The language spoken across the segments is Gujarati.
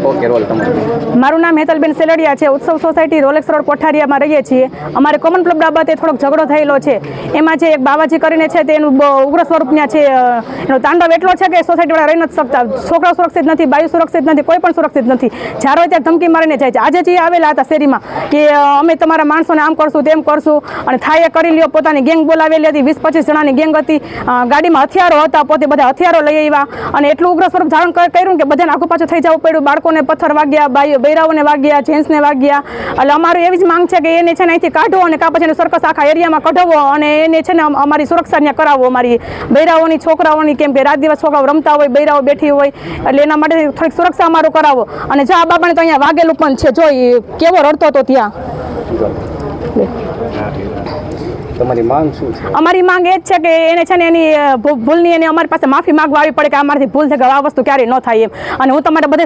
ઓકે, રોલ તમારું. મારું નામ હેતલબેન સેલડિયા છે. ઉત્સવ સોસાયટી રોલેક્સ રોડ કોઠારિયામાં રહીએ છીએ. અમારે કોમન ક્લબ બાબતે થોડોક ઝઘડો થયેલો છે. એમાં જે એક બાવાજી કરીને છે તેનું ઉગ્ર સ્વરૂપ ત્યાં છે. એનો તાંડવ એટલો છે કે સોસાયટીવાળા રહી નથી શકતા. છોકરાઓ સુરક્ષિત નથી, બાયુ સુરક્ષિત નથી, કોઈ પણ સુરક્ષિત નથી. જ્યારે ત્યાં ધમકી મારીને જાય છે. આજે જે આવેલા હતા શેરીમાં કે અમે તમારા માણસોને આમ કરશું તેમ કરશું અને થાય કરી લ્યો. પોતાની ગેંગ બોલાવેલી હતી, 20-25 જણાની ગેંગ હતી. ગાડીમાં હથિયારો હતા, પોતે બધા હથિયારો લઈ આવ્યા અને એટલું ઉગ્ર સ્વરૂપ ધારણ કર્યું કે બધાને આગુ પાછું થઈ જવું પડ્યું. બાળકોને પથ્થર વાગ્યા, બૈરાઓને વાગ્યા, જેન્ટ્સને વાગ્યા. એટલે અમારી એવી જ માંગ છે કે એને છે ને અહીંથી કાઢવો અને કાં પછી એને સર્કસ આખા એરિયામાં કઢાવવો અને એને છે ને અમારી સુરક્ષા ત્યાં કરાવવો, અમારી બૈરાઓની, છોકરાઓની. કેમ કે રાત દિવસ છોકરાઓ રમતા હોય, બૈરાઓ બેઠી હોય, એટલે એના માટે થોડીક સુરક્ષા અમારું કરાવો. અને જો આ બાબાને તો અહીંયા વાગેલું પણ છે, જો કેવો રડતો હતો ત્યાં. તમારી માંગ શું છે? અમારી માંગ એ જ છે કે એને છે ને એની ભૂલની એને અમારી પાસે માફી માંગવા આવી પડે કે અમારાથી ભૂલ થઈ ગઈ, આ વસ્તુ ક્યારેય ન થાય એમ. અને હું તમારા બધે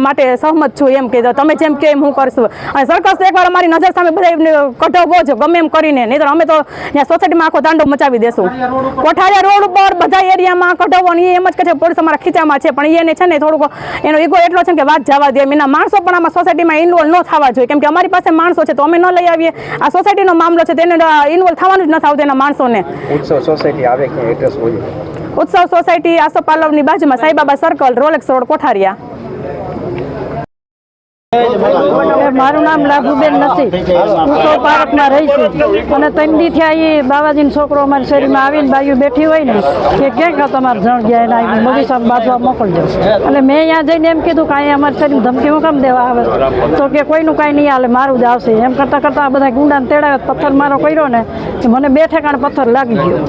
માટે સહમત છું એમ કે તમે જેમ કે એમ હું કરશું. અને સરકાર એકવાર અમારી નજર સામે બધા કઢાવવો જ ગમે એમ કરીને, નહીં તો અમે તો ત્યાં સોસાયટીમાં આખો તાંડવ મચાવી દેશું. કોઠારિયા રોડ ઉપર બધા એરિયામાં કઢાવવો અને એમ જ કે છે પોલીસ અમારા ખીચામાં છે, પણ એને છે ને થોડુંક એનો ઈગો એટલો છે કે વાત જવા દે. એના માણસો પણ આમાં સોસાયટીમાં ઇન્વોલ્વ ન થવા જોઈએ, કેમ કે અમારી પાસે માણસો છે તો અમે ન લઈ આવીએ. આ સોસાયટીનો મામલો છે, તેને ઇન્વોલ્વ થવાનું જ ન થવું તેના માણસોને. ઉત્સવ સોસાયટી આવે કે એડ્રેસ હોય? ઉત્સવ સોસાયટી આસોપાલવની બાજુમાં સાઈબાબા સર્કલ, રોલેક્સ રોડ, કોઠારિયા. મારું નામ લાભુબેન નથી. ઉત્સવ પાર્કમાં રહી છું અને 3 દી થયા એ બાવાજીનો છોકરો અમારી શેરીમાં આવીને બાયું બેઠી હોય ને કે ક્યાંક તમારે જણ ગયા એના મોદી સાહેબ બાજવા મોકલજો. એટલે મેં અહીંયા જઈને એમ કીધું કે અહીંયા અમારી શેરીમાં ધમકી હું કેમ દેવા આવે તો કે કોઈનું કાંઈ નહીં હાલે, મારું જ આવશે. એમ કરતાં કરતાં આ બધા ગુંડાને તેડાવે, પથ્થર મારો કર્યો ને મને 2 ઠેકાણે પથ્થર લાગી ગયો.